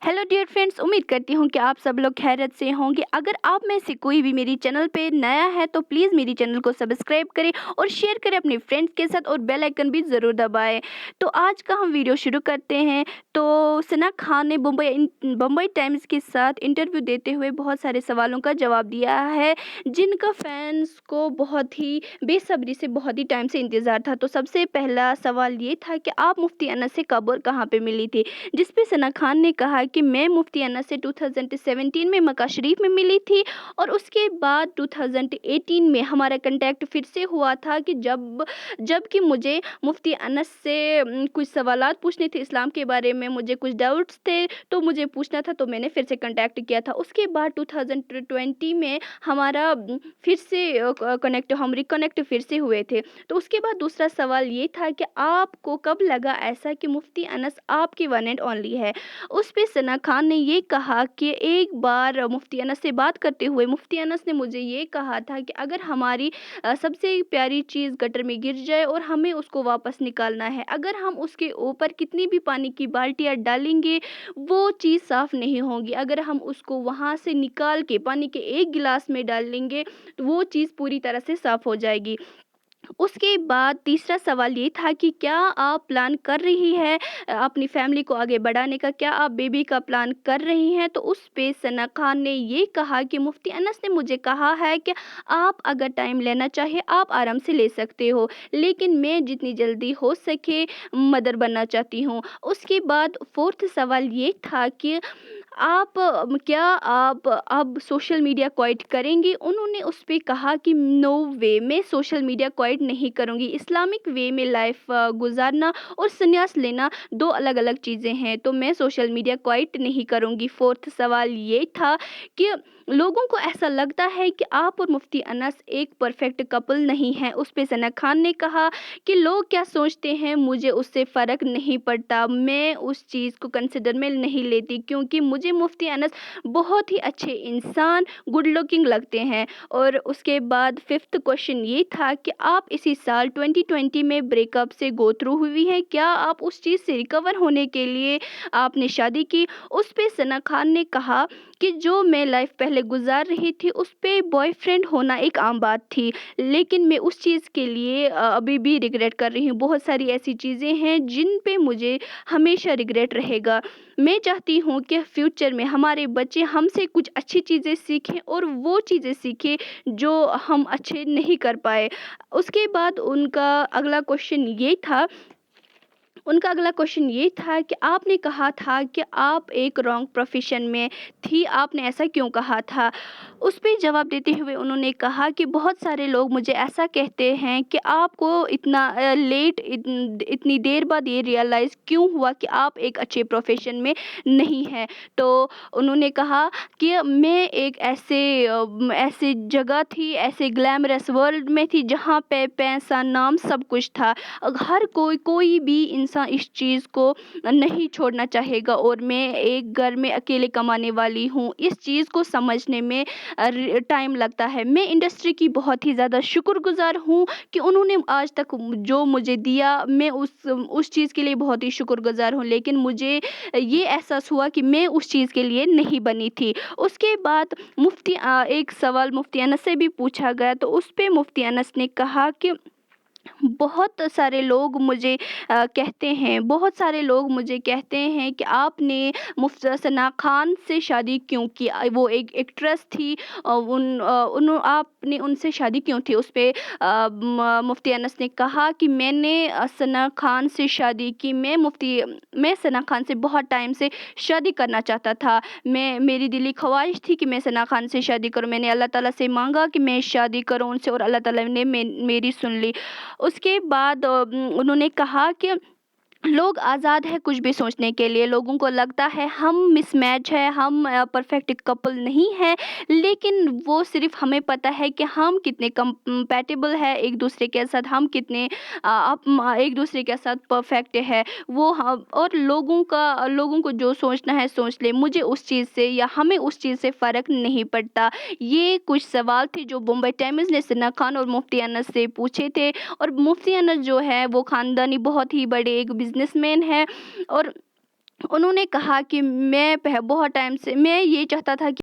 Hello dear friends, उम्मीद करती हूँ कि आप सब लोग खैरियत से होंगे। अगर आप में से कोई भी मेरी चैनल पे नया है तो प्लीज़ मेरी चैनल को सब्सक्राइब करें और शेयर करें अपने फ्रेंड्स के साथ और बेल आइकन भी ज़रूर दबाएं। तो आज का हम वीडियो शुरू करते हैं। तो सना खान ने बम्बई टाइम्स के साथ इंटरव्यू देते हुए बहुत सारे सवालों का जवाब दिया है, जिनका फैंस को बहुत ही बेसब्री से बहुत ही टाइम से इंतज़ार था। तो सबसे पहला सवाल ये था कि आप मुफ्ती अनस से कब और कहाँ पे मिली थी, जिस पे सना खान ने कहा कि मैं मुफ्ती अनस से 2017 में मक्का शरीफ में मिली थी और उसके बाद 2018 में हमारा कांटेक्ट फिर से हुआ था कि जबकि मुझे मुफ्ती अनस से कुछ सवालात पूछने थे इस्लाम के बारे में, मुझे कुछ डाउट्स थे तो मुझे पूछना था, तो मैंने फिर से कांटेक्ट किया था। उसके बाद 2020 में हमारा फिर से हम रिकनेक्ट फिर से हुए थे। तो उसके बाद दूसरा सवाल ये था कि आपको कब लगा ऐसा कि मुफ्ती अनस आपकी वन एंड ओनली है। उस पे सना खान ने ये कहा कि एक बार मुफ्ती अनस से बात करते हुए मुफ्ती अनस ने मुझे ये कहा था कि अगर हमारी सबसे प्यारी चीज़ गटर में गिर जाए और हमें उसको वापस निकालना है, अगर हम उसके ऊपर कितनी भी पानी की बाल्टियाँ डालेंगे वो चीज़ साफ़ नहीं होगी। अगर हम उसको वहाँ से निकाल के पानी के एक गिलास में डाल लेंगे तो वो चीज़ पूरी तरह से साफ़ हो जाएगी। उसके बाद तीसरा सवाल ये था कि क्या आप प्लान कर रही है अपनी फैमिली को आगे बढ़ाने का, क्या आप बेबी का प्लान कर रही हैं। तो उस पे सना खान ने ये कहा कि मुफ्ती अनस ने मुझे कहा है कि आप अगर टाइम लेना चाहे आप आराम से ले सकते हो, लेकिन मैं जितनी जल्दी हो सके मदर बनना चाहती हूँ। उसके बाद फोर्थ सवाल ये था कि क्या आप अब सोशल मीडिया क्वाइट करेंगी। उन्होंने उस पे कहा कि नो वे, मैं सोशल मीडिया क्वाइट नहीं करूँगी। इस्लामिक वे में लाइफ गुजारना और संन्यास लेना दो अलग अलग चीज़ें हैं, तो मैं सोशल मीडिया क्वाइट नहीं करूँगी। फोर्थ सवाल ये था कि लोगों को ऐसा लगता है कि आप और मुफ्ती अनस एक परफेक्ट कपल नहीं हैं। उस पे सना खान ने कहा कि लोग क्या सोचते हैं मुझे उससे फ़र्क नहीं पड़ता, मैं उस चीज़ को कंसिडर में नहीं लेती, क्योंकि मुझे मुफ्ती अनस बहुत ही अच्छे इंसान, गुड लुकिंग लगते हैं। और उसके बाद फिफ्थ क्वेश्चन ये था कि आप इसी साल 2020 में ब्रेकअप से गो थ्रू हुई हैं, क्या आप उस चीज़ से रिकवर होने के लिए आपने शादी की। उस पे सना खान ने कहा कि जो मैं लाइफ पहले गुजार रही थी उस पे बॉयफ्रेंड होना एक आम बात थी, लेकिन मैं उस चीज़ के लिए अभी भी रिग्रेट कर रही हूँ। बहुत सारी ऐसी चीज़ें हैं जिन पे मुझे हमेशा रिग्रेट रहेगा। मैं चाहती हूँ कि फ्यूचर में हमारे बच्चे हमसे कुछ अच्छी चीज़ें सीखें और वो चीज़ें सीखें जो हम अच्छे नहीं कर पाए। उसके बाद उनका अगला क्वेश्चन ये था कि आपने कहा था कि आप एक रॉन्ग प्रोफेशन में थी, आपने ऐसा क्यों कहा था। उस पे जवाब देते हुए उन्होंने कहा कि बहुत सारे लोग मुझे ऐसा कहते हैं कि आपको इतनी देर बाद ये रियलाइज़ क्यों हुआ कि आप एक अच्छे प्रोफेशन में नहीं हैं। तो उन्होंने कहा कि मैं एक ऐसे जगह थी, ऐसे ग्लैमरस वर्ल्ड में थी जहाँ पे पैसा, नाम सब कुछ था। हर कोई भी इंसान इस चीज़ को नहीं छोड़ना चाहेगा और मैं एक घर में अकेले कमाने वाली हूँ। इस चीज़ को समझने में टाइम लगता है। मैं इंडस्ट्री की बहुत ही ज़्यादा शुक्रगुजार हूँ कि उन्होंने आज तक जो मुझे दिया, मैं उस चीज़ के लिए बहुत ही शुक्रगुजार हूँ, लेकिन मुझे ये एहसास हुआ कि मैं उस चीज़ के लिए नहीं बनी थी। उसके बाद एक सवाल मुफ्ती अनस से भी पूछा गया, तो उस पे मुफ्ती अनस ने कहा कि बहुत सारे लोग मुझे कहते हैं कि आपने सना खान से शादी क्यों की। वो एक एक्ट्रेस थी, आपने उनसे शादी क्यों थी। उस पे मुफ्ती अनस ने कहा कि मैंने सना खान से शादी की, मैं सना खान से बहुत टाइम से शादी करना चाहता था। मेरी दिली ख्वाहिश थी कि मैं सना खान से शादी करूं। मैंने अल्लाह ताला से मांगा कि मैं शादी करूं उनसे और अल्लाह ताला ने मेरी सुन ली। उसके बाद उन्होंने कहा कि लोग आज़ाद है कुछ भी सोचने के लिए। लोगों को लगता है हम मिसमैच है, हम परफेक्ट कपल नहीं है, लेकिन वो सिर्फ हमें पता है कि हम कितने कंपैटिबल है एक दूसरे के साथ, हम कितने एक दूसरे के साथ परफेक्ट है। और लोगों को जो सोचना है सोच ले, मुझे उस चीज़ से या हमें उस चीज़ से फ़र्क नहीं पड़ता। ये कुछ सवाल थे जो बम्बई टाइम्स ने सना खान और मुफ्ती अनस से पूछे थे। और मुफ्ती अनस जो है वो ख़ानदानी बहुत ही बड़े एक बिजनेसमैन है और انہوں نے کہا کہ میں بہت ٹائم سے میں یہ چاہتا تھا کہ